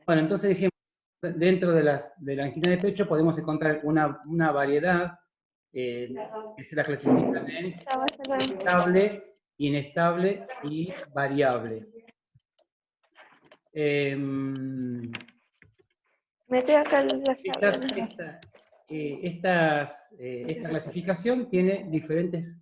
Bueno, entonces decíamos, dentro de la angina de pecho podemos encontrar una variedad, que se la clasifican en Chao, hasta luego. estable, inestable y variable. Mete acá la llave. Esta clasificación tiene diferentes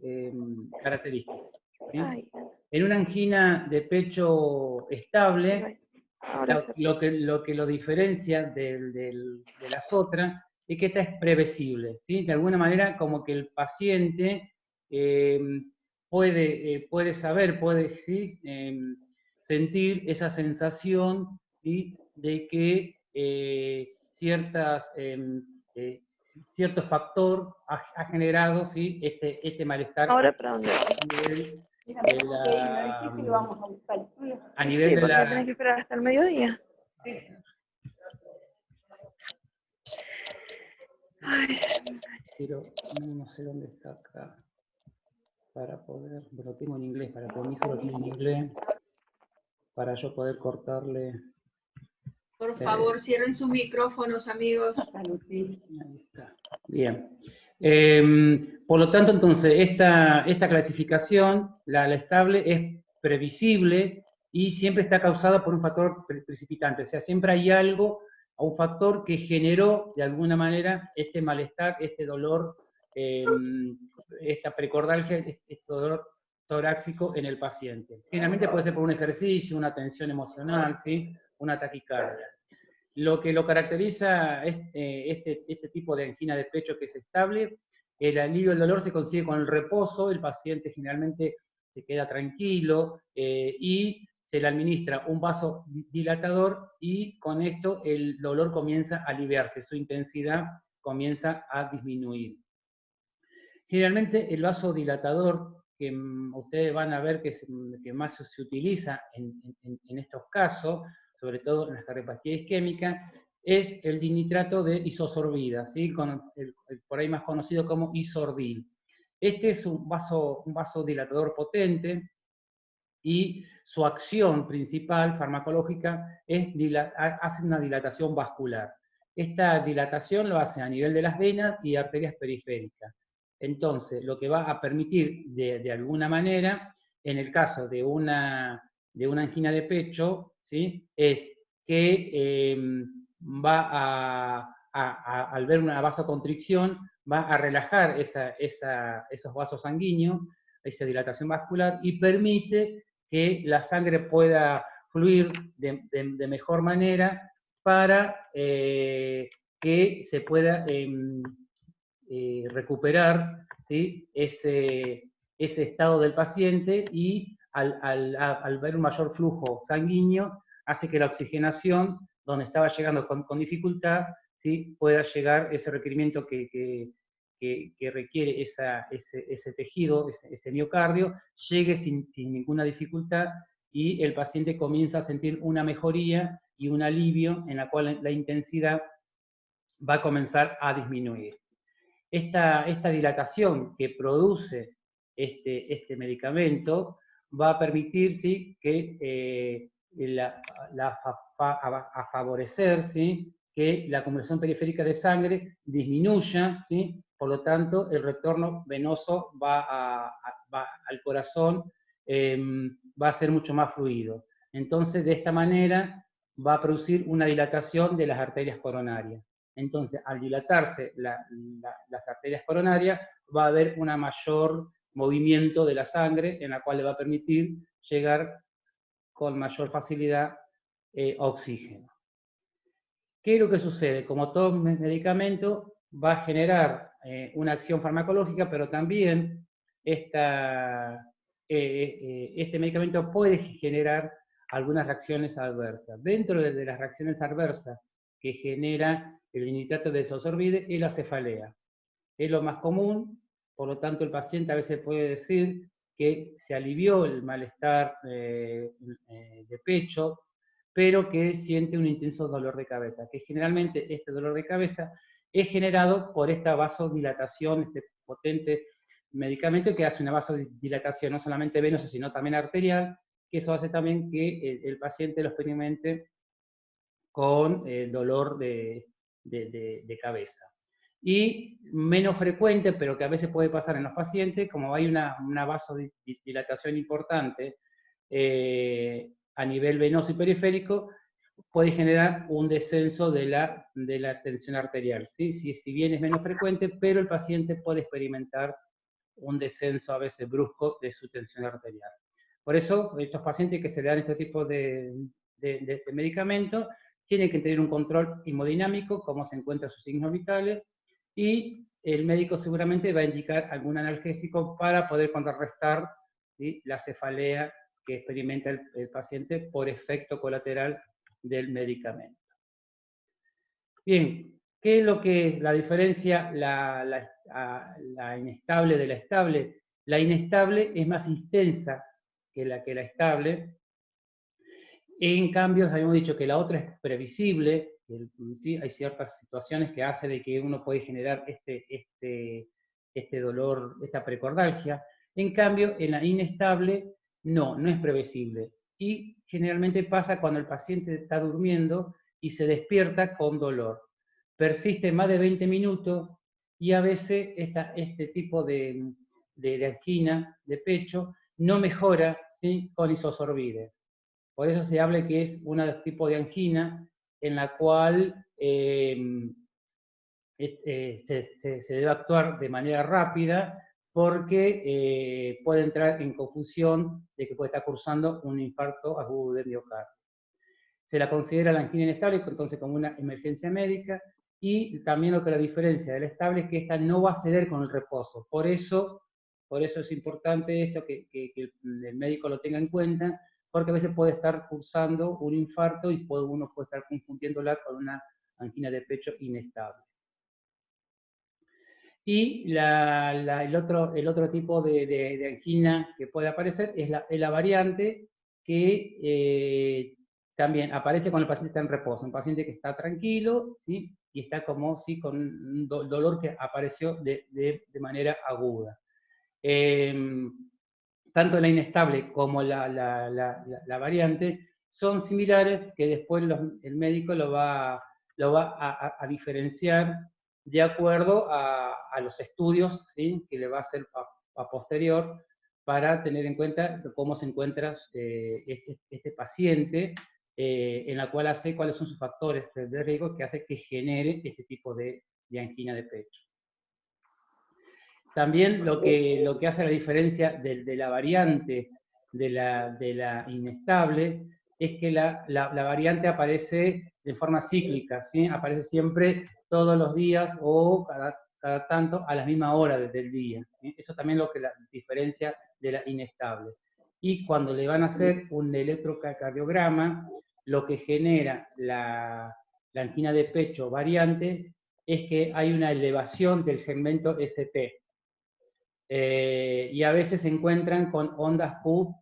características, ¿sí? Ay, En una angina de pecho estable, ahora se lo que lo diferencia de las otras es que esta es previsible, ¿sí? De alguna manera como que el paciente puede saber, puede, ¿sí? Sentir esa sensación, ¿sí? De que cierto factor ha generado, ¿sí? Este malestar ahora para dónde a voy. nivel Mira, de tenemos que ir, no dijiste que lo vamos a buscar el tuyo. a Y nivel sí, de porque tenés que esperar hasta el mediodía. Ay, pero no sé dónde está acá, para poder, lo tengo en inglés, para que mi hijo lo tiene en inglés, para yo poder cortarle. Por favor, cierren sus micrófonos, amigos. Ahí está. Bien. Por lo tanto, entonces, esta clasificación, la estable, es previsible y siempre está causada por un factor precipitante. O sea, siempre hay algo, o un factor que generó, de alguna manera, este malestar, este dolor, esta precordalgia, este dolor torácico en el paciente. Generalmente puede ser por un ejercicio, una tensión emocional, ¿sí? Una taquicardia. Lo que lo caracteriza este tipo de angina de pecho que es estable, el alivio del dolor se consigue con el reposo, el paciente generalmente se queda tranquilo y se le administra un vasodilatador y con esto el dolor comienza a aliviarse, su intensidad comienza a disminuir. Generalmente el vasodilatador que ustedes van a ver que más se utiliza en estos casos, sobre todo en la cardiopatía isquémica, es el dinitrato de isosorbida, ¿sí? Por ahí más conocido como isordil. Este es un vasodilatador potente y su acción principal farmacológica hace una dilatación vascular. Esta dilatación lo hace a nivel de las venas y arterias periféricas. Entonces, lo que va a permitir, de alguna manera, en el caso de una angina de pecho, ¿sí? Es que al ver una vasoconstricción, va a relajar esos vasos sanguíneos, esa dilatación vascular, y permite que la sangre pueda fluir de mejor manera para que se pueda recuperar, ¿sí? ese estado del paciente y al ver un mayor flujo sanguíneo hace que la oxigenación, donde estaba llegando con dificultad, ¿sí? Pueda llegar ese requerimiento que requiere ese tejido, ese miocardio, llegue sin ninguna dificultad y el paciente comienza a sentir una mejoría y un alivio en la cual la intensidad va a comenzar a disminuir. Esta dilatación que produce este medicamento va a permitir, ¿sí? Que a favorecer, ¿sí? Que la acumulación periférica de sangre disminuya, ¿sí? Por lo tanto, el retorno venoso va al corazón, va a ser mucho más fluido. Entonces, de esta manera, va a producir una dilatación de las arterias coronarias. Entonces, al dilatarse las arterias coronarias, va a haber un mayor movimiento de la sangre, en la cual le va a permitir llegar con mayor facilidad oxígeno. ¿Qué es lo que sucede? Como todo medicamento, va a generar una acción farmacológica, pero también este medicamento puede generar algunas reacciones adversas. Dentro de las reacciones adversas que genera el nitrato de isosorbide es la cefalea. Es lo más común, por lo tanto el paciente a veces puede decir que se alivió el malestar de pecho, pero que siente un intenso dolor de cabeza, que generalmente este dolor de cabeza es generado por esta vasodilatación, este potente medicamento que hace una vasodilatación no solamente venosa, sino también arterial, que eso hace también que el paciente lo experimente con dolor de cabeza. Y menos frecuente, pero que a veces puede pasar en los pacientes, como hay una vasodilatación importante a nivel venoso y periférico, puede generar un descenso de la tensión arterial. ¿Sí? Si bien es menos frecuente, pero el paciente puede experimentar un descenso a veces brusco de su tensión arterial. Por eso, estos pacientes que se le dan este tipo de medicamentos tienen que tener un control hemodinámico, cómo se encuentran sus signos vitales, y el médico seguramente va a indicar algún analgésico para poder contrarrestar, ¿sí?, la cefalea que experimenta el paciente por efecto colateral del medicamento. Bien, ¿qué es lo que es la diferencia, la inestable de la estable? La inestable es más intensa que la estable. En cambio, habíamos dicho que la otra es previsible, ¿sí? Hay ciertas situaciones que hacen de que uno puede generar este dolor, esta precordalgia. En cambio, en la inestable, no es previsible. Y generalmente pasa cuando el paciente está durmiendo y se despierta con dolor. Persiste más de 20 minutos y a veces este tipo de angina de pecho no mejora, ¿sí?, con isosorbide. Por eso se habla que es un tipo de angina en la cual se debe actuar de manera rápida porque puede entrar en confusión de que puede estar cursando un infarto agudo de miocardio. Se la considera la angina inestable, entonces como una emergencia médica, y también lo que la diferencia de la estable es que esta no va a ceder con el reposo. Por eso es importante esto, que el médico lo tenga en cuenta, porque a veces puede estar cursando un infarto y uno puede estar confundiéndola con una angina de pecho inestable. Y el otro tipo de angina que puede aparecer es la variante, que también aparece cuando el paciente está en reposo, un paciente que está tranquilo, ¿sí?, y está como ¿sí?, con un dolor que apareció de manera aguda. Tanto la inestable como la variante son similares, que después el médico lo va a diferenciar de acuerdo a los estudios, ¿sí?, que le va a hacer a posterior, para tener en cuenta cómo se encuentra este paciente, en la cual hace cuáles son sus factores de riesgo que hace que genere este tipo de angina de pecho. También lo que hace la diferencia de la variante de la inestable es que la variante aparece de forma cíclica, ¿sí? Aparece siempre todos los días o cada tanto a la misma hora del día, ¿sí? Eso también es lo que la diferencia de la inestable. Y cuando le van a hacer un electrocardiograma, lo que genera la angina de pecho variante es que hay una elevación del segmento ST. Y a veces se encuentran con ondas Q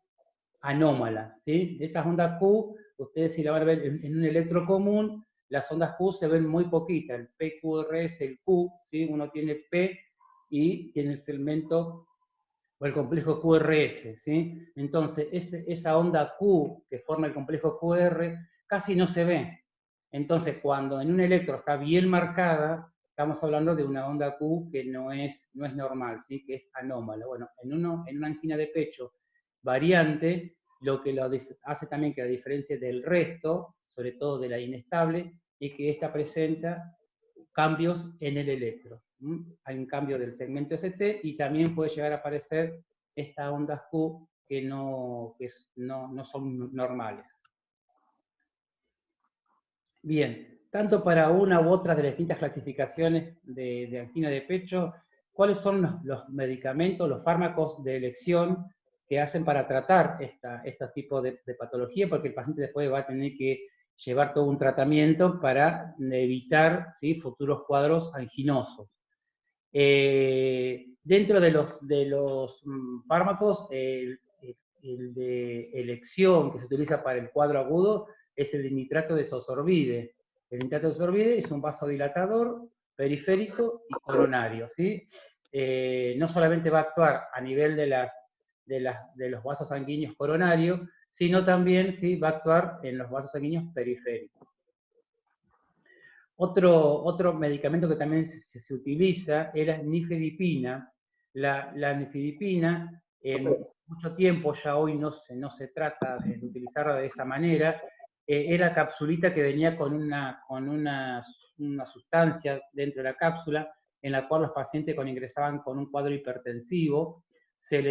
anómalas, ¿sí? Estas ondas Q, ustedes si la van a ver en un electro común, las ondas Q se ven muy poquitas, el PQRS, el Q, ¿sí? Uno tiene P y tiene el segmento o el complejo QRS, ¿sí? Entonces, esa onda Q que forma el complejo QR casi no se ve. Entonces, cuando en un electro está bien marcada, estamos hablando de una onda Q que no es normal, ¿sí?, que es anómala. Bueno, en una angina de pecho variante, lo que hace también que la diferencia del resto, sobre todo de la inestable, es que esta presenta cambios en el electro. Hay un cambio del segmento ST y también puede llegar a aparecer estas ondas Q que no son normales. Bien, tanto para una u otra de las distintas clasificaciones de angina de pecho, ¿cuáles son los medicamentos, los fármacos de elección que hacen para tratar este tipo de patología? Porque el paciente después va a tener que llevar todo un tratamiento para evitar, ¿sí?, futuros cuadros anginosos. Dentro de los fármacos, el de elección que se utiliza para el cuadro agudo es el de nitrato de isosorbide. El nitrato de isosorbide es un vasodilatador periférico y coronario, ¿sí? No solamente va a actuar a nivel de los vasos sanguíneos coronarios, sino también, ¿sí?, va a actuar en los vasos sanguíneos periféricos. Otro medicamento que también se utiliza es la nifedipina. La nifedipina, en mucho tiempo, ya hoy no se trata de utilizarla de esa manera, era capsulita que venía con una sustancia dentro de la cápsula, en la cual los pacientes cuando ingresaban con un cuadro hipertensivo, se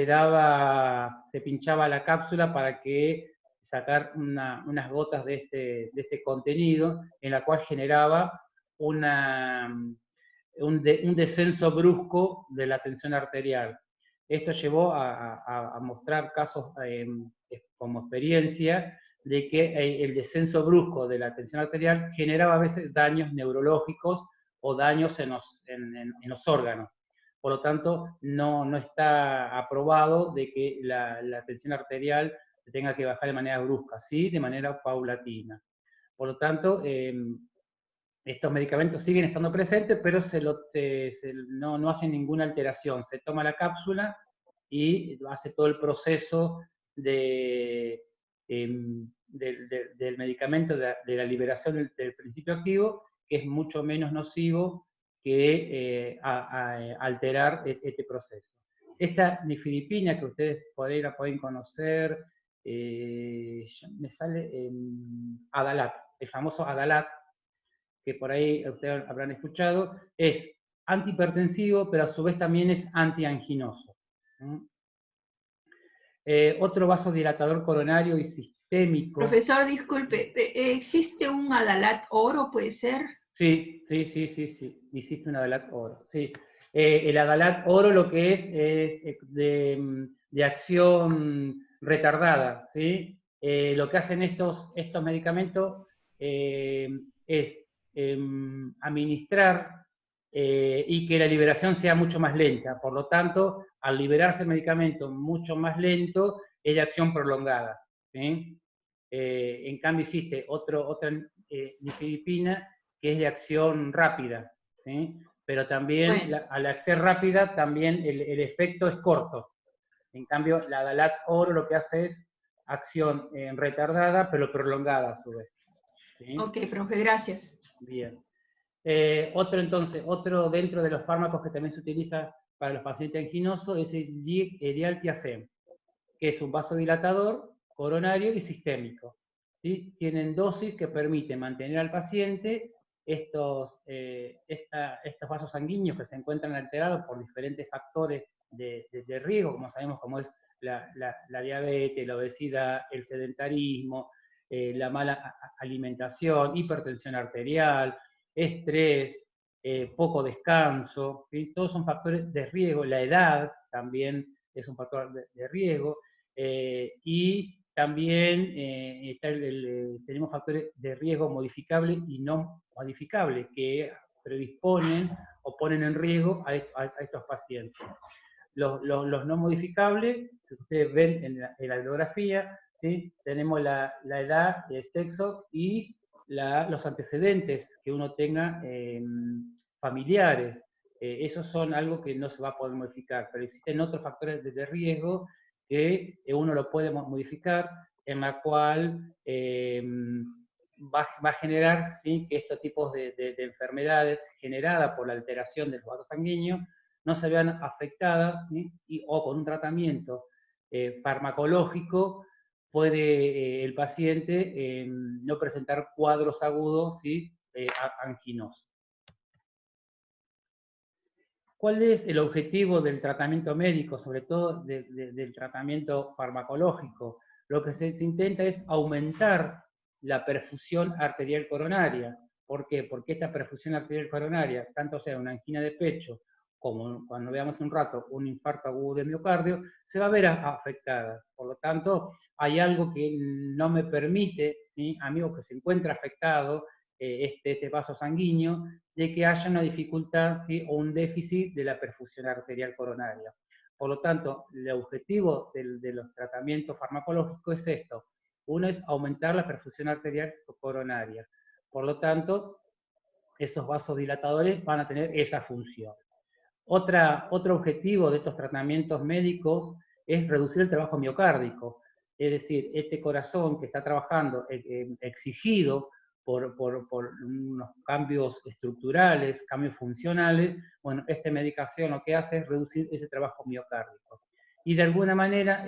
pinchaba la cápsula para que sacar unas gotas de este contenido, en la cual generaba un descenso brusco de la tensión arterial. Esto llevó a mostrar casos como experiencia de que el descenso brusco de la tensión arterial generaba a veces daños neurológicos o daños en los órganos. Por lo tanto, no está aprobado de que la tensión arterial se tenga que bajar de manera brusca, sí, de manera paulatina. Por lo tanto, estos medicamentos siguen estando presentes, pero no hacen ninguna alteración. Se toma la cápsula y hace todo el proceso del medicamento, de la liberación del principio activo, que es mucho menos nocivo que alterar este proceso. Esta nifedipina que ustedes pueden conocer, me sale Adalat, el famoso Adalat, que por ahí ustedes habrán escuchado, es antihipertensivo, pero a su vez también es antianginoso. Otro vasodilatador coronario y sistémico. Profesor, disculpe, ¿existe un Adalat oro, puede ser? Sí, existe un Adalat oro, sí. El Adalat oro lo que es de acción retardada, ¿sí? Lo que hacen estos medicamentos es administrar y que la liberación sea mucho más lenta. Por lo tanto, al liberarse el medicamento mucho más lento, es de acción prolongada, ¿sí? En cambio existe otra nifedipina que es de acción rápida, ¿sí? Pero también Bueno. al acción rápida también el efecto es corto. En cambio, la Adalat oro lo que hace es acción retardada, pero prolongada a su vez. ¿Sí? Ok, profe, gracias. Bien. Otro dentro de los fármacos que también se utiliza para los pacientes anginosos es el dialtiazem, que es un vasodilatador coronario y sistémico. ¿Sí? Tienen dosis que permiten mantener al paciente estos vasos sanguíneos que se encuentran alterados por diferentes factores de riesgo, como sabemos, como es la diabetes, la obesidad, el sedentarismo, la mala alimentación, hipertensión arterial, estrés, poco descanso, ¿sí? Todos son factores de riesgo. La edad también es un factor de riesgo, y también tenemos factores de riesgo modificables y no modificables que predisponen o ponen en riesgo a estos pacientes. Los no modificables, si ustedes ven en la bibliografía, ¿sí? Tenemos la edad, el sexo y los antecedentes que uno tenga familiares. Esos son algo que no se va a poder modificar, pero existen otros factores de riesgo que uno lo puede modificar, en la cual va a generar, ¿sí?, que estos tipos de enfermedades generadas por la alteración de los vasos sanguíneos no se vean afectadas, ¿sí? O con un tratamiento farmacológico puede el paciente no presentar cuadros agudos, ¿sí?, anginosos. ¿Cuál es el objetivo del tratamiento médico, sobre todo del tratamiento farmacológico? Lo que se intenta es aumentar la perfusión arterial coronaria. ¿Por qué? Porque esta perfusión arterial coronaria, tanto sea una angina de pecho, como cuando veamos un rato un infarto agudo de miocardio, se va a ver afectada. Por lo tanto, hay algo que no me permite, ¿sí?, amigo que se encuentra afectado, este vaso sanguíneo, de que haya una dificultad, ¿sí?, o un déficit de la perfusión arterial coronaria. Por lo tanto, el objetivo de los tratamientos farmacológicos es esto. Uno es aumentar la perfusión arterial coronaria. Por lo tanto, esos vasodilatadores van a tener esa función. Otro objetivo de estos tratamientos médicos es reducir el trabajo miocárdico. Es decir, este corazón que está trabajando exigido por unos cambios estructurales, cambios funcionales, bueno, esta medicación lo que hace es reducir ese trabajo miocárdico. Y de alguna manera,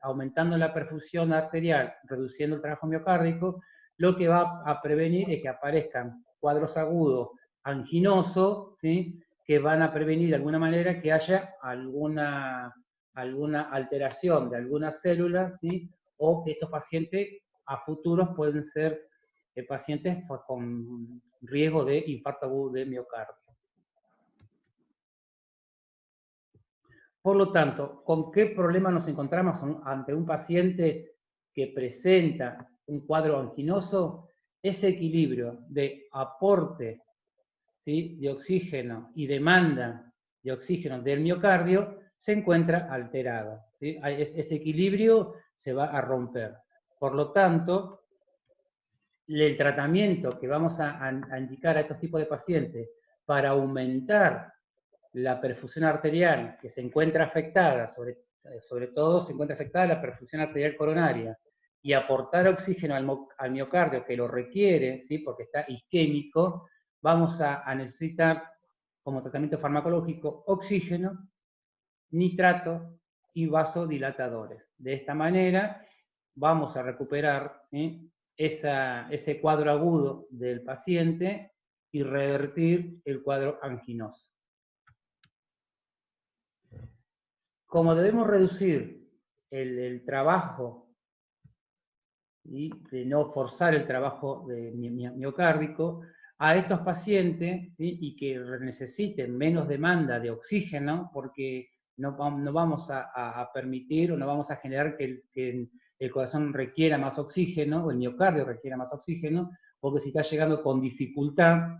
aumentando la perfusión arterial, reduciendo el trabajo miocárdico, lo que va a prevenir es que aparezcan cuadros agudos anginosos, ¿sí?, que van a prevenir de alguna manera que haya alguna alteración de algunas células, ¿sí?, o que estos pacientes a futuros pueden ser pacientes con riesgo de infarto agudo de miocardio. Por lo tanto, ¿con qué problema nos encontramos ante un paciente que presenta un cuadro anginoso? Ese equilibrio de aporte, ¿sí?, de oxígeno y demanda de oxígeno del miocardio se encuentra alterado, ¿sí? Ese equilibrio se va a romper. Por lo tanto, el tratamiento que vamos a indicar a estos tipos de pacientes para aumentar la perfusión arterial que se encuentra afectada, sobre todo se encuentra afectada la perfusión arterial coronaria, y aportar oxígeno al miocardio que lo requiere, ¿sí?, porque está isquémico, vamos a necesitar como tratamiento farmacológico oxígeno, nitrato y vasodilatadores. De esta manera vamos a recuperar, ¿sí?, ese cuadro agudo del paciente y revertir el cuadro anginoso. Como debemos reducir el trabajo y de no forzar el trabajo miocárdico a estos pacientes, ¿sí?, y que necesiten menos demanda de oxígeno, porque no vamos a permitir o no vamos a generar que el corazón requiera más oxígeno, o el miocardio requiera más oxígeno, porque si está llegando con dificultad,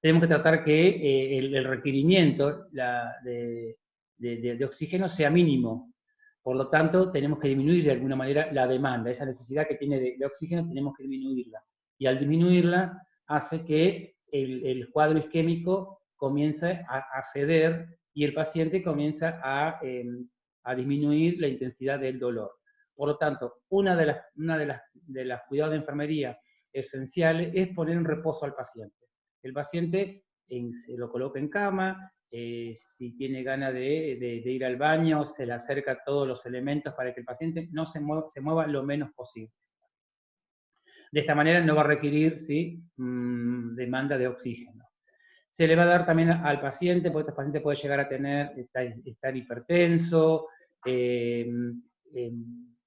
tenemos que tratar que el requerimiento de oxígeno sea mínimo. Por lo tanto, tenemos que disminuir de alguna manera la demanda. Esa necesidad que tiene de oxígeno tenemos que disminuirla. Y al disminuirla, hace que el cuadro isquémico comience a ceder y el paciente comienza a disminuir la intensidad del dolor. Por lo tanto, una de las cuidados de enfermería esenciales es poner en reposo al paciente. El paciente se lo coloca en cama, si tiene ganas de ir al baño, se le acerca todos los elementos para que el paciente no se mueva lo menos posible. De esta manera no va a requerir, ¿sí?, demanda de oxígeno. Se le va a dar también al paciente, porque este paciente puede llegar a estar hipertenso,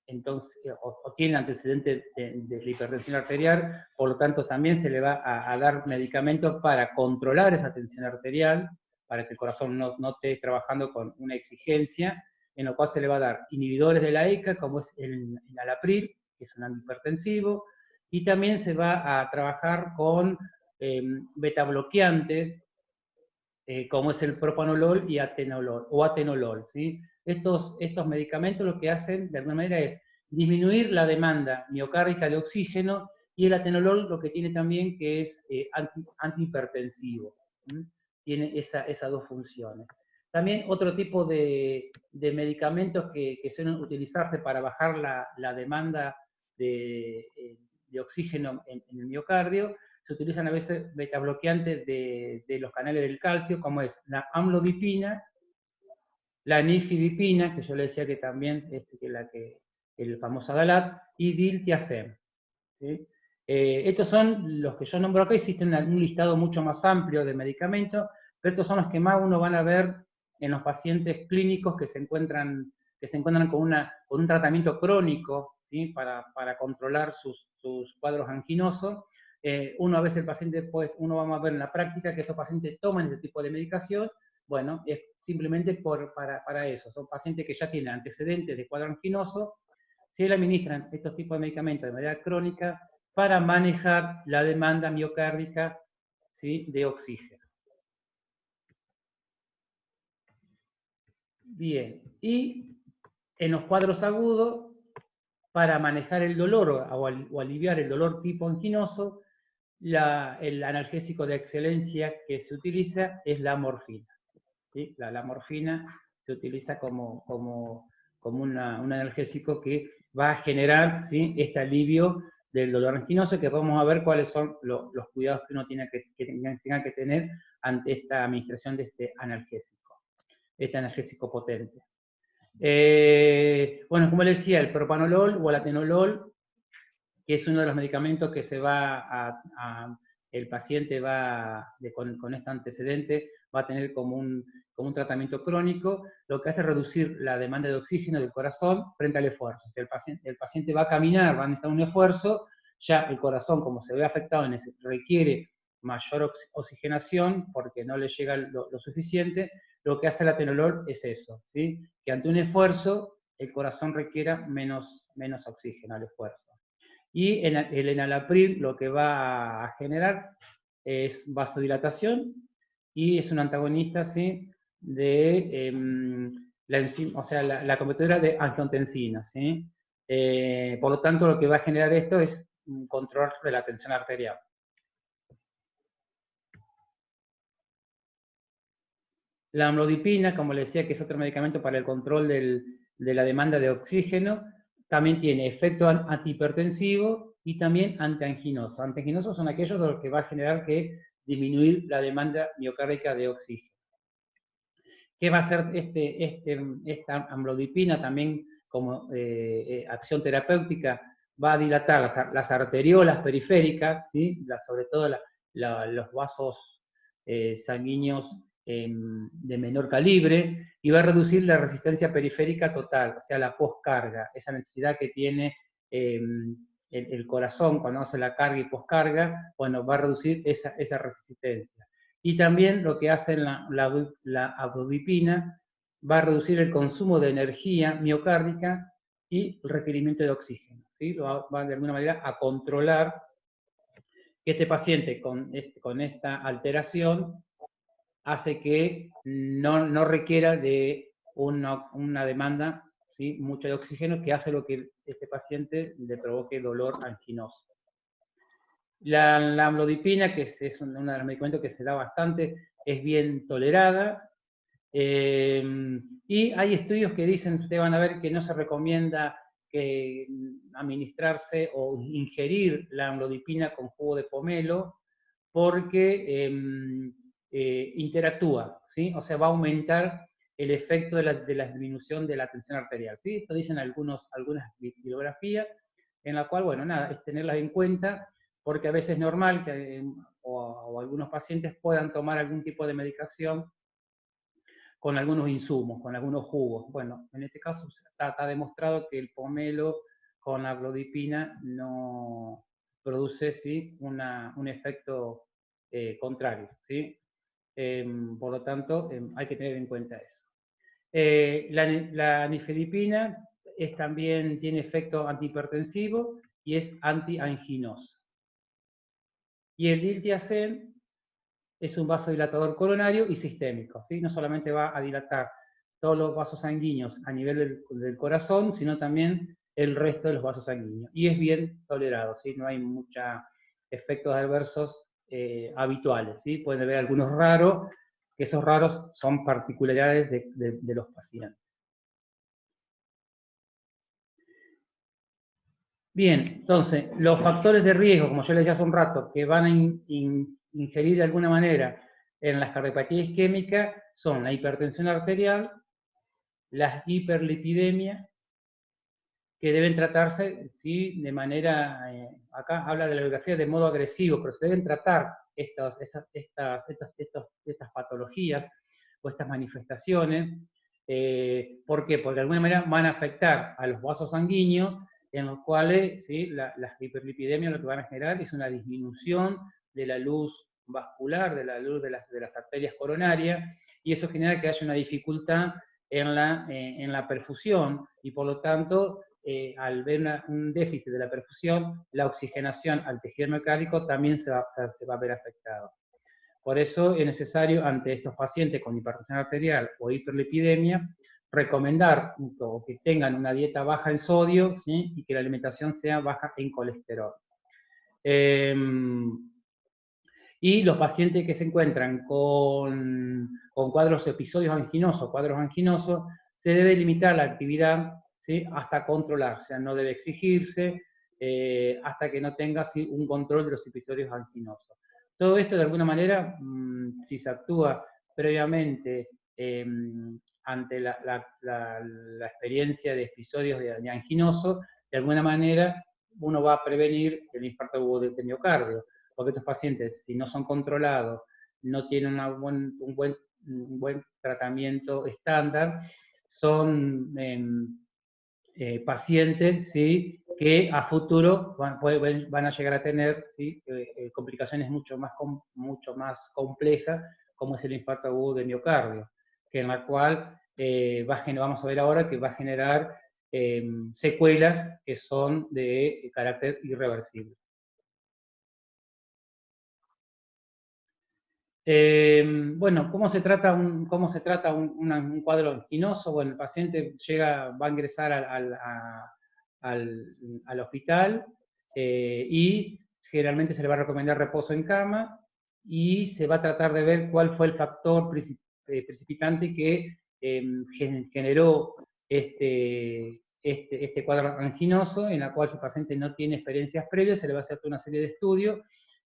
entonces, o tiene antecedentes de la hipertensión arterial, por lo tanto también se le va a dar medicamentos para controlar esa tensión arterial, para que el corazón no esté trabajando con una exigencia, en lo cual se le va a dar inhibidores de la ECA, como es el Alapril, que es un antihipertensivo, y también se va a trabajar con betabloqueantes, como es el propanolol y atenolol, ¿sí? Estos medicamentos lo que hacen, de alguna manera, es disminuir la demanda miocárdica de oxígeno, y el atenolol lo que tiene también que es antihipertensivo. Tiene esas dos funciones. También otro tipo de medicamentos que suelen utilizarse para bajar la demanda de oxígeno en el miocardio, se utilizan a veces betabloqueantes de los canales del calcio, como es la amlodipina, la nifedipina, que yo le decía que también es el famoso Adalat, y diltiazem, ¿sí? Estos son los que yo nombro acá. Existe un listado mucho más amplio de medicamentos, pero estos son los que más uno van a ver en los pacientes clínicos que se encuentran con un tratamiento crónico, ¿sí?, para controlar sus cuadros anginosos. Uno a veces el paciente, uno vamos a ver en la práctica que estos pacientes toman ese tipo de medicación. Bueno, es simplemente para eso. Son pacientes que ya tienen antecedentes de cuadro anginoso, se le administran estos tipos de medicamentos de manera crónica para manejar la demanda miocárdica, ¿sí?, de oxígeno. Bien, y en los cuadros agudos, para manejar el dolor o aliviar el dolor tipo anginoso, el analgésico de excelencia que se utiliza es la morfina, ¿sí? La morfina se utiliza como un analgésico que va a generar, ¿sí?, este alivio del dolor anginoso, que vamos a ver cuáles son los cuidados que uno tenga que tener ante esta administración de este analgésico potente. Bueno, como les decía, el propanolol o el atenolol, que es uno de los medicamentos que se va el paciente con este antecedente va a tener como un tratamiento crónico, lo que hace es reducir la demanda de oxígeno del corazón frente al esfuerzo. Si el paciente va a caminar, va a necesitar un esfuerzo, ya el corazón, como se ve afectado, requiere mayor oxigenación porque no le llega lo suficiente. Lo que hace el atenolol es eso, ¿sí? Que ante un esfuerzo el corazón requiera menos oxígeno al esfuerzo. Y el enalapril lo que va a generar es vasodilatación y es un antagonista, ¿sí?, de la competidora de angiotensina, ¿sí? Por lo tanto, lo que va a generar esto es un control de la tensión arterial. La amlodipina, como les decía, que es otro medicamento para el control de la demanda de oxígeno, también tiene efecto antihipertensivo y también antianginoso. Antianginosos son aquellos de los que va a generar que disminuir la demanda miocárdica de oxígeno. ¿Qué va a hacer esta amlodipina también como acción terapéutica? Va a dilatar las arteriolas periféricas, ¿sí? Sobre todo los vasos sanguíneos de menor calibre, y va a reducir la resistencia periférica total, o sea, la poscarga, esa necesidad que tiene el corazón cuando hace la carga y poscarga, bueno, va a reducir esa resistencia. Y también lo que hace la amlodipina va a reducir el consumo de energía miocárdica y el requerimiento de oxígeno, ¿sí? Va de alguna manera a controlar que este paciente con esta alteración hace que no requiera de una demanda, ¿sí?, mucha de oxígeno, que hace lo que este paciente le provoque dolor anginoso. La amlodipina, que es uno de los medicamentos que se da bastante, es bien tolerada, y hay estudios que dicen, ustedes van a ver, que no se recomienda administrarse o ingerir la amlodipina con jugo de pomelo, porque interactúa, ¿sí? O sea, va a aumentar el efecto de la disminución de la tensión arterial, ¿sí? Esto dicen algunas bibliografías, en la cual, bueno, nada, es tenerlas en cuenta, porque a veces es normal que o algunos pacientes puedan tomar algún tipo de medicación con algunos insumos, con algunos jugos. Bueno, en este caso está demostrado que el pomelo con la amlodipina no produce, ¿sí?, un efecto contrario, ¿sí? Por lo tanto, hay que tener en cuenta eso. La nifedipina también tiene efecto antihipertensivo y es antianginoso. Y el diltiazem es un vasodilatador coronario y sistémico, ¿sí? No solamente va a dilatar todos los vasos sanguíneos a nivel del corazón, sino también el resto de los vasos sanguíneos. Y es bien tolerado, ¿sí? No hay muchos efectos adversos habituales, ¿sí? Pueden haber algunos raros, que esos raros son particularidades de los pacientes. Bien, entonces, los factores de riesgo, como yo les decía hace un rato, que van a ingerir de alguna manera en las cardiopatías isquémicas son la hipertensión arterial, las hiperlipidemias, que deben tratarse, ¿sí?, de manera, acá habla de la bibliografía de modo agresivo, pero se deben tratar estas patologías o estas manifestaciones. ¿Por qué? Porque de alguna manera van a afectar a los vasos sanguíneos, en los cuales, ¿sí?, las hiperlipidemias lo que van a generar es una disminución de la luz vascular, de la luz de las arterias coronarias, y eso genera que haya una dificultad en la perfusión, y por lo tanto, al ver un déficit de la perfusión, la oxigenación al tejido miocárdico también se va a ver afectado. Por eso es necesario, ante estos pacientes con hipertensión arterial o hiperlipidemia, recomendar que tengan una dieta baja en sodio, ¿sí?, y que la alimentación sea baja en colesterol. Y los pacientes que se encuentran con episodios anginosos, se debe limitar la actividad, ¿sí?, hasta controlar, o sea, no debe exigirse, hasta que no tenga ¿sí? un control de los episodios anginosos. Todo esto, de alguna manera, si se actúa previamente ante la experiencia de episodios de anginoso, de alguna manera uno va a prevenir el infarto agudo de miocardio, porque estos pacientes, si no son controlados, no tienen un buen tratamiento estándar, son pacientes ¿sí? que a futuro van a llegar a tener ¿sí? complicaciones mucho más complejas, como es el infarto agudo de miocardio, que en la cual vamos a ver ahora que va a generar secuelas que son de carácter irreversible. Bueno, ¿cómo se trata un cuadro anginoso? Bueno, el paciente va a ingresar al hospital y generalmente se le va a recomendar reposo en cama y se va a tratar de ver cuál fue el factor precipitante que generó este cuadro anginoso, en la cual si el paciente no tiene experiencias previas, se le va a hacer una serie de estudios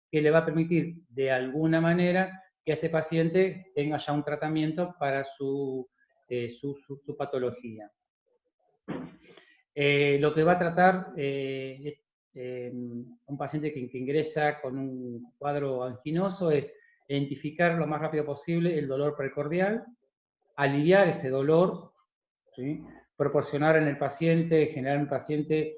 que le va a permitir, de alguna manera, que este paciente tenga ya un tratamiento para su patología. Lo que va a tratar un paciente que ingresa con un cuadro anginoso es identificar lo más rápido posible el dolor precordial, aliviar ese dolor, ¿sí? Proporcionar en el paciente, generar en el paciente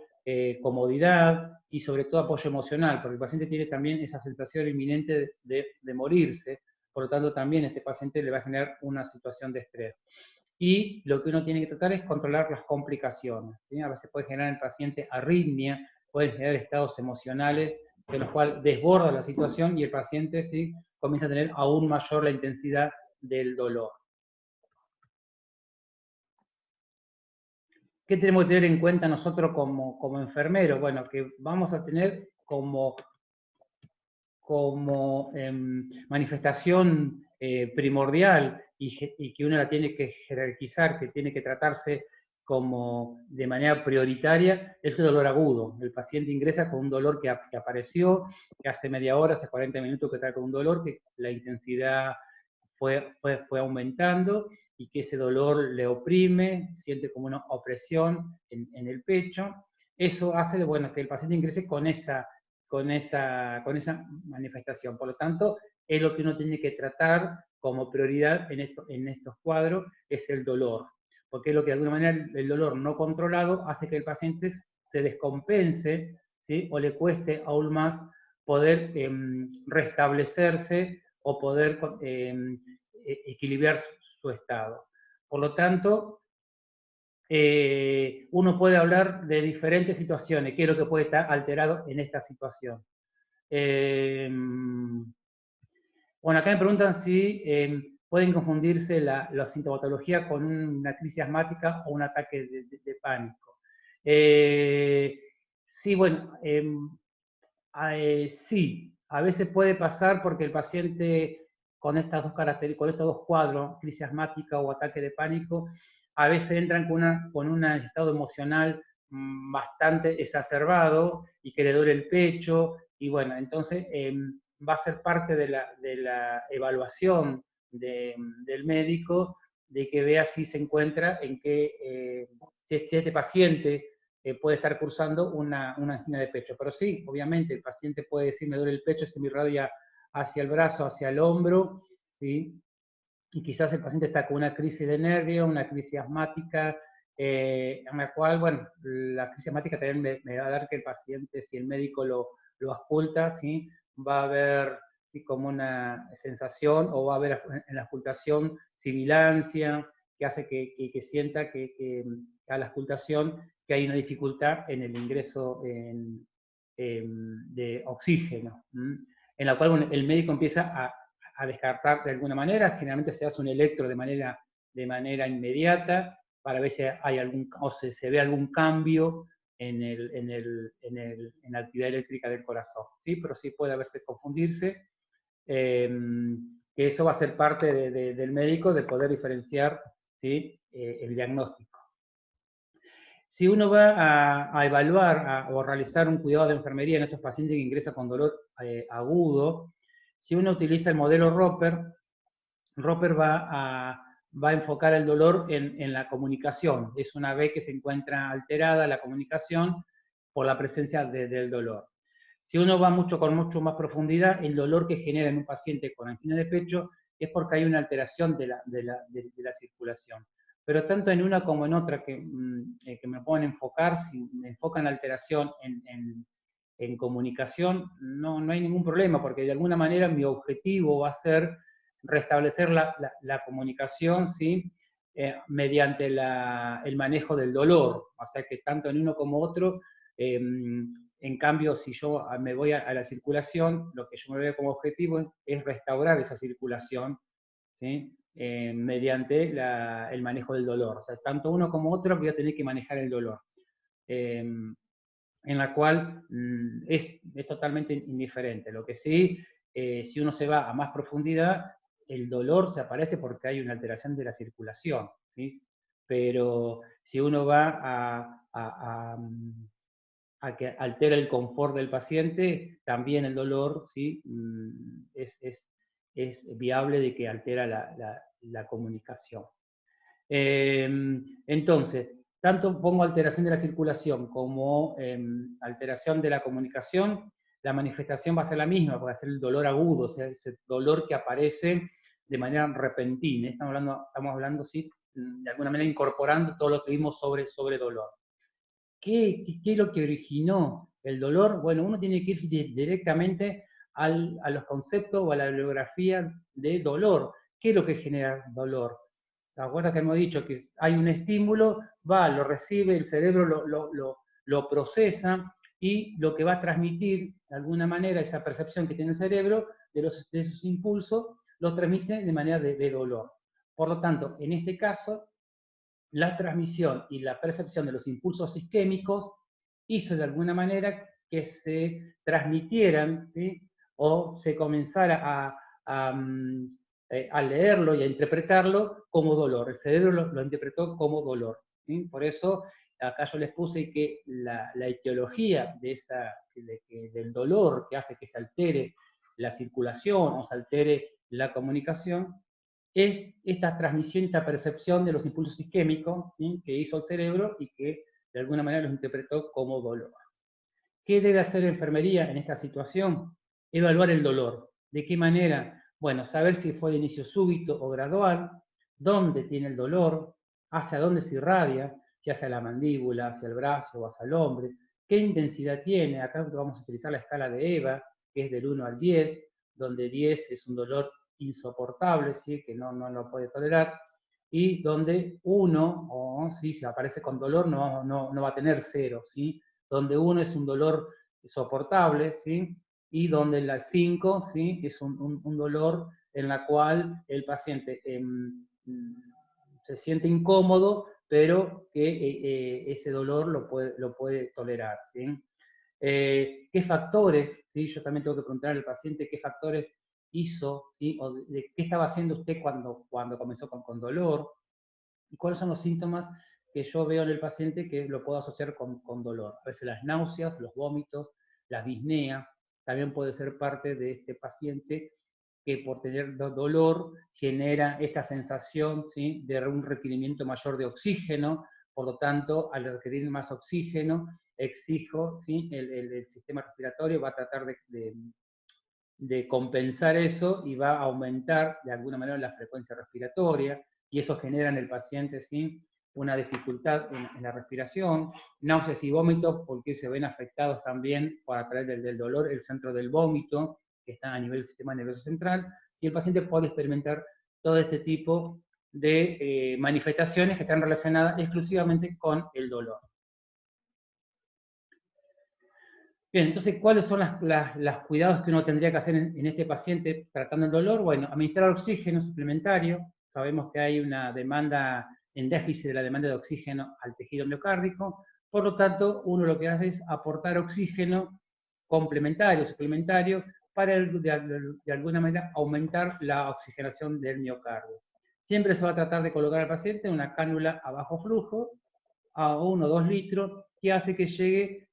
comodidad y sobre todo apoyo emocional, porque el paciente tiene también esa sensación inminente de morirse, por lo tanto también este paciente le va a generar una situación de estrés. Y lo que uno tiene que tratar es controlar las complicaciones, ¿sí? A veces puede generar en el paciente arritmia, puede generar estados emocionales en los cuales desborda la situación y el paciente ¿sí? comienza a tener aún mayor la intensidad del dolor. ¿Qué tenemos que tener en cuenta nosotros como enfermeros? Bueno, que vamos a tener como manifestación primordial y que uno la tiene que jerarquizar, que tiene que tratarse como de manera prioritaria, es el dolor agudo. El paciente ingresa con un dolor que apareció, que hace media hora, hace 40 minutos que está con un dolor, que la intensidad fue aumentando y que ese dolor le oprime, siente como una opresión en el pecho. Eso hace bueno, que el paciente ingrese con esa manifestación. Por lo tanto, es lo que uno tiene que tratar como prioridad en estos cuadros, es el dolor. Porque es lo que de alguna manera el dolor no controlado hace que el paciente se descompense, ¿sí? O le cueste aún más poder restablecerse o poder equilibrar su estado. Por lo tanto, uno puede hablar de diferentes situaciones, qué es lo que puede estar alterado en esta situación. Bueno, acá me preguntan si pueden confundirse la sintomatología con una crisis asmática o un ataque de pánico. Sí, bueno, sí, a veces puede pasar porque el paciente con estas dos características, con estos dos cuadros, crisis asmática o ataque de pánico, a veces entran con un estado emocional bastante exacerbado y que le duele el pecho, y bueno, entonces va a ser parte de la evaluación del médico, de que vea si se encuentra en que si este paciente puede estar cursando una angina de pecho. Pero sí, obviamente, el paciente puede decir, me duele el pecho, se me irradia hacia el brazo, hacia el hombro, ¿sí? Y quizás el paciente está con una crisis de nervio, una crisis asmática, en la cual, bueno, la crisis asmática también me va a dar que el paciente, si el médico lo ausculta, ¿sí? Va a haber ¿sí? como una sensación, o va a haber en la auscultación sibilancia, que hace que sienta que a la auscultación que hay una dificultad en el ingreso de oxígeno, en la cual bueno, el médico empieza a descartar de alguna manera. Generalmente se hace un electro de manera inmediata para ver si hay se ve algún cambio en la actividad eléctrica del corazón, ¿sí? Pero sí puede haberse confundirse, que eso va a ser parte del médico de poder diferenciar ¿sí? El diagnóstico. Si uno va a evaluar o realizar un cuidado de enfermería en estos pacientes que ingresan con dolor agudo, si uno utiliza el modelo Roper, Roper va a enfocar el dolor en la comunicación. Es una vez que se encuentra alterada la comunicación por la presencia del dolor. Si uno va con mucho más profundidad, el dolor que genera en un paciente con angina de pecho es porque hay una alteración de la circulación. Pero tanto en una como en otra que me pueden enfocar, si me enfocan la alteración en comunicación, no hay ningún problema, porque de alguna manera mi objetivo va a ser restablecer la comunicación, ¿sí? Mediante el manejo del dolor. O sea que tanto en uno como otro, en cambio, si yo me voy a la circulación, lo que yo me veo como objetivo es restaurar esa circulación, ¿sí? Mediante el manejo del dolor. O sea, tanto uno como otro voy a tener que manejar el dolor. En la cual es totalmente indiferente. Lo que sí, si uno se va a más profundidad, el dolor se aparece porque hay una alteración de la circulación, ¿sí? Pero si uno va a que altera el confort del paciente, también el dolor, ¿sí? Es viable de que altera la comunicación. Entonces, tanto pongo alteración de la circulación como alteración de la comunicación, la manifestación va a ser la misma, va a ser el dolor agudo, o sea, ese dolor que aparece de manera repentina. Estamos hablando ¿sí? De alguna manera incorporando todo lo que vimos sobre dolor. ¿Qué es lo que originó el dolor? Bueno, uno tiene que ir directamente a los conceptos o a la bibliografía de dolor. ¿Qué es lo que genera dolor? ¿Te acuerdas que hemos dicho que hay un estímulo, lo recibe, el cerebro lo procesa y lo que va a transmitir, de alguna manera, esa percepción que tiene el cerebro de esos impulsos, lo transmite de manera de dolor. Por lo tanto, en este caso, la transmisión y la percepción de los impulsos isquémicos hizo de alguna manera que se transmitieran, ¿sí? O se comenzara a leerlo y a interpretarlo como dolor. El cerebro lo interpretó como dolor, ¿sí? Por eso acá yo les puse que la etiología del dolor que hace que se altere la circulación o se altere la comunicación es esta transmisión, esta percepción de los impulsos isquémicos, ¿sí? Que hizo el cerebro y que de alguna manera los interpretó como dolor. ¿Qué debe hacer la enfermería en esta situación? Evaluar el dolor. ¿De qué manera? Bueno, saber si fue de inicio súbito o gradual, dónde tiene el dolor, hacia dónde se irradia, si hacia la mandíbula, hacia el brazo o hacia el hombro, qué intensidad tiene. Acá vamos a utilizar la escala de EVA, que es del 1 al 10, donde 10 es un dolor insoportable, ¿sí? Que no lo puede tolerar, y donde 1, ¿sí? Si aparece con dolor, no va a tener 0, ¿sí? Donde 1 es un dolor soportable, ¿sí? Y donde la 5, ¿sí? Es un dolor en la cual el paciente se siente incómodo, pero que ese dolor lo puede tolerar, ¿sí? ¿Qué factores, ¿sí? Yo también tengo que preguntar al paciente qué factores hizo, ¿sí? O de qué estaba haciendo usted cuando comenzó con dolor, y cuáles son los síntomas que yo veo en el paciente que lo puedo asociar con dolor. A veces las náuseas, los vómitos, la disnea, también puede ser parte de este paciente que por tener dolor genera esta sensación, ¿sí? De un requerimiento mayor de oxígeno, por lo tanto, al requerir más oxígeno, exijo, ¿sí? El sistema respiratorio va a tratar de compensar eso y va a aumentar de alguna manera la frecuencia respiratoria, y eso genera en el paciente, ¿sí? Una dificultad en la respiración, náuseas y vómitos, porque se ven afectados también por a través del dolor el centro del vómito, que está a nivel del sistema nervioso central, y el paciente puede experimentar todo este tipo de manifestaciones que están relacionadas exclusivamente con el dolor. Bien, entonces, ¿cuáles son los cuidados que uno tendría que hacer en este paciente tratando el dolor? Bueno, administrar oxígeno suplementario. Sabemos que hay una demanda en déficit de la demanda de oxígeno al tejido miocárdico. Por lo tanto, uno lo que hace es aportar oxígeno complementario, suplementario, para de alguna manera aumentar la oxigenación del miocardio. Siempre se va a tratar de colocar al paciente una cánula a bajo flujo, a 1 o 2 litros, que hace que llegue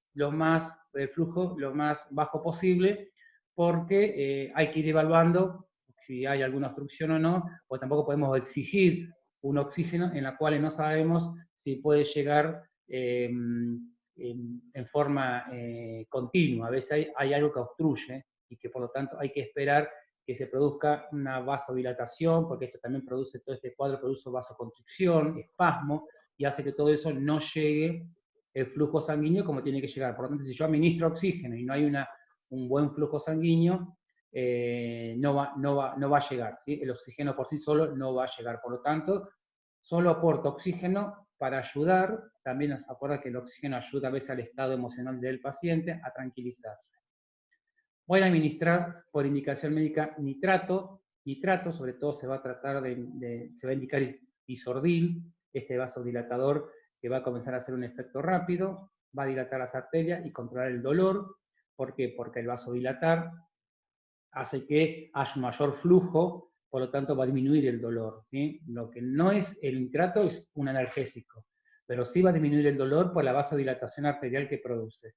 el flujo lo más bajo posible, porque hay que ir evaluando si hay alguna obstrucción o no, o tampoco podemos exigir un oxígeno en la cual no sabemos si puede llegar en forma continua. A veces hay algo que obstruye y que por lo tanto hay que esperar que se produzca una vasodilatación, porque esto también produce, todo este cuadro produce vasoconstricción, espasmo, y hace que todo eso no llegue el flujo sanguíneo como tiene que llegar. Por lo tanto, si yo administro oxígeno y no hay un buen flujo sanguíneo, no va a llegar, ¿sí? El oxígeno por sí solo no va a llegar. Por lo tanto, solo aporta oxígeno para ayudar. También nos acuerda que el oxígeno ayuda a veces al estado emocional del paciente a tranquilizarse. Voy a administrar por indicación médica nitrato. Nitrato, sobre todo, se va a tratar se va a indicar isordil, este vasodilatador que va a comenzar a hacer un efecto rápido, va a dilatar las arterias y controlar el dolor. ¿Por qué? Porque el vasodilatar hace que haya un mayor flujo, por lo tanto va a disminuir el dolor, ¿sí? Lo que no es el nitrato es un analgésico, pero sí va a disminuir el dolor por la vasodilatación arterial que produce.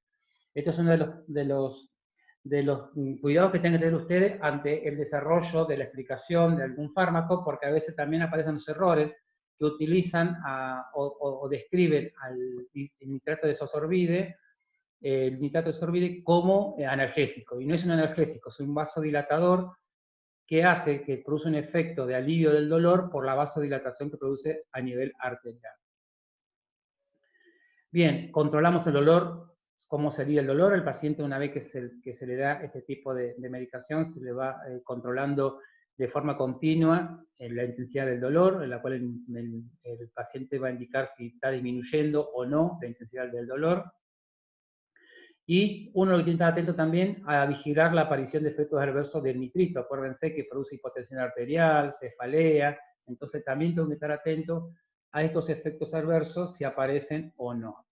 Esto es uno de los cuidados que tienen que tener ustedes ante el desarrollo de la explicación de algún fármaco, porque a veces también aparecen los errores que utilizan o describen el nitrato de sosorbide, el nitrato de sorbide como analgésico, y no es un analgésico, es un vasodilatador que hace que produce un efecto de alivio del dolor por la vasodilatación que produce a nivel arterial. Bien, controlamos el dolor. ¿Cómo sería el dolor? El paciente, una vez que se le da este tipo de medicación, se le va controlando de forma continua la intensidad del dolor, en la cual el paciente va a indicar si está disminuyendo o no la intensidad del dolor. Y uno lo que tiene que estar atento también a vigilar la aparición de efectos adversos del nitrito. Acuérdense que produce hipotensión arterial, cefalea, entonces también tengo que estar atento a estos efectos adversos si aparecen o no.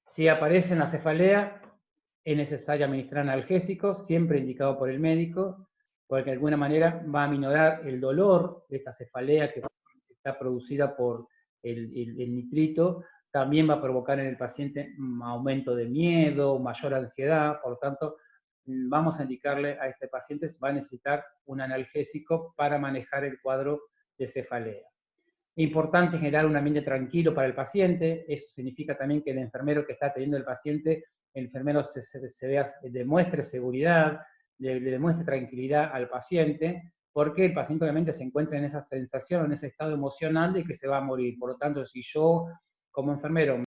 Si aparece la cefalea, es necesario administrar analgésicos, siempre indicado por el médico, porque de alguna manera va a aminorar el dolor de esta cefalea que está producida por el nitrito. También va a provocar en el paciente un aumento de miedo, mayor ansiedad, por lo tanto, vamos a indicarle a este paciente que va a necesitar un analgésico para manejar el cuadro de cefalea. Es importante generar un ambiente tranquilo para el paciente. Eso significa también que el enfermero que está atendiendo al paciente, el enfermero demuestre seguridad, le demuestre tranquilidad al paciente, porque el paciente obviamente se encuentra en esa sensación, en ese estado emocional de que se va a morir. Por lo tanto, si yo como enfermero